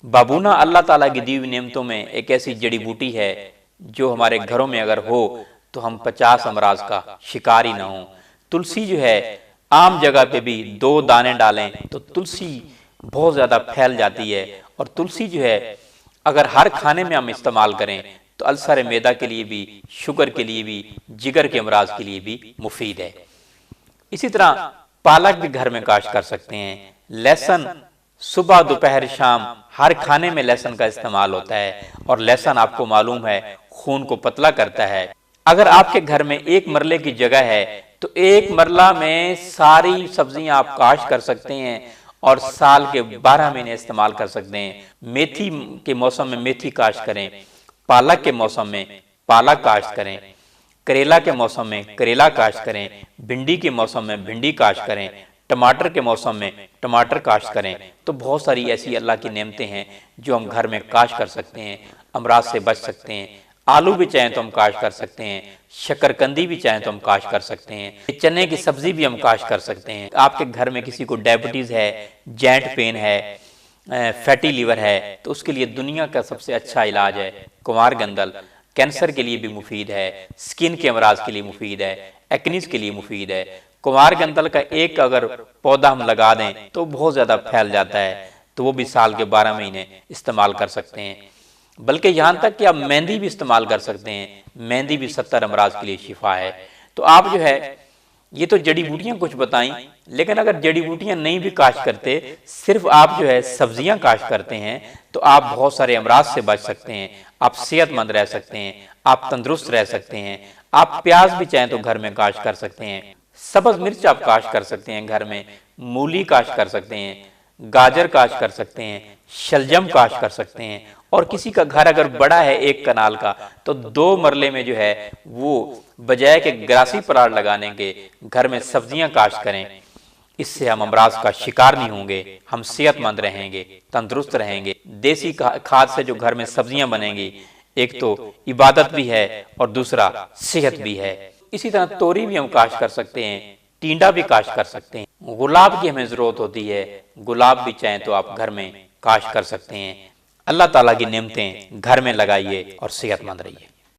बाबूना अल्लाह ताला की दी हुई नेमतों में एक ऐसी जड़ी बूटी है जो हमारे घरों में अगर हो तो हम 50 अमराज का शिकार ही ना हो। तुलसी जो है आम जगह पे भी 2 दाने डालें तो तुलसी बहुत ज्यादा फैल जाती है। और तुलसी जो है अगर हर खाने में हम इस्तेमाल करें तो अल्सर मैदा के लिए भी, शुगर के लिए भी, जिगर के अमराज के लिए भी मुफीद है। इसी तरह पालक भी घर में काश्त कर सकते हैं। लहसुन सुबह दोपहर शाम हर खाने में लहसुन का इस्तेमाल होता है और लहसुन आपको मालूम है खून को पतला करता है। अगर आपके घर में एक मरले की जगह है तो एक मरला में सारी सब्जियां आप काश्त कर सकते हैं और साल के 12 महीने इस्तेमाल कर सकते हैं। मेथी के मौसम में मेथी काश्त करें, पालक के मौसम में पालक काश्त करें, करेला के मौसम में करेला काश्त करें, भिंडी के मौसम में भिंडी काश्त करें, टमाटर के मौसम में टमाटर काश्त करें। तो बहुत सारी ऐसी अल्लाह की नेमतें हैं जो हम घर में काश्त कर सकते हैं, अमराज से बच सकते हैं। आलू भी चाहें तो हम काश्त कर सकते हैं, शकरकंदी भी चाहें तो हम काश्त कर सकते हैं, चने की सब्जी भी हम काश्त कर सकते हैं। आपके घर में किसी को डायबिटीज है, जॉइंट पेन है, फैटी लीवर है तो उसके लिए दुनिया का सबसे अच्छा इलाज है कुमार गंदल। कैंसर के लिए भी मुफीद है, स्किन के अमराज के लिए मुफीद है, एक्नीज के लिए मुफीद है। कुमार गंदल का एक अगर पौधा हम लगा दें तो बहुत ज्यादा फैल जाता है, तो वो भी साल के 12 महीने इस्तेमाल कर सकते हैं। बल्कि यहाँ तक कि आप मेहंदी भी इस्तेमाल कर सकते हैं, मेहंदी भी 70 अमराज के लिए शिफा है। तो आप जो है ये तो जड़ी बूटियां कुछ बताई, लेकिन अगर जड़ी बूटियां नहीं भी काश्त करते, सिर्फ आप जो है सब्जियां काश्त करते हैं तो आप बहुत सारे अमराज से बच सकते हैं, आप सेहतमंद रह सकते हैं, आप तंदुरुस्त रह सकते हैं। आप प्याज भी चाहें तो घर में काश्त कर सकते हैं, सब्ज मिर्च आप काश्त कर सकते हैं घर में, मूली काश्त कर सकते हैं, गाजर काश्त कर सकते हैं, शलजम काश्त कर सकते हैं। और किसी का घर अगर बड़ा है 1 कनाल का तो 2 मरले में जो है वो बजाय के ग्रासी परार लगाने के घर में सब्जियां काश्त करें। इससे हम अमराज का शिकार नहीं होंगे, हम सेहतमंद रहेंगे, तंदुरुस्त रहेंगे। देसी खाद से जो घर में सब्जियां बनेंगी, एक तो इबादत भी है और दूसरा सेहत भी है। इसी तरह तोरी भी हम काश्त कर सकते हैं, टींडा भी काश्त कर सकते हैं। गुलाब की हमें जरूरत होती है, गुलाब भी चाहें तो आप घर में काश्त कर सकते हैं। अल्लाह ताला की नेमतें घर में लगाइए और सेहतमंद रहिए।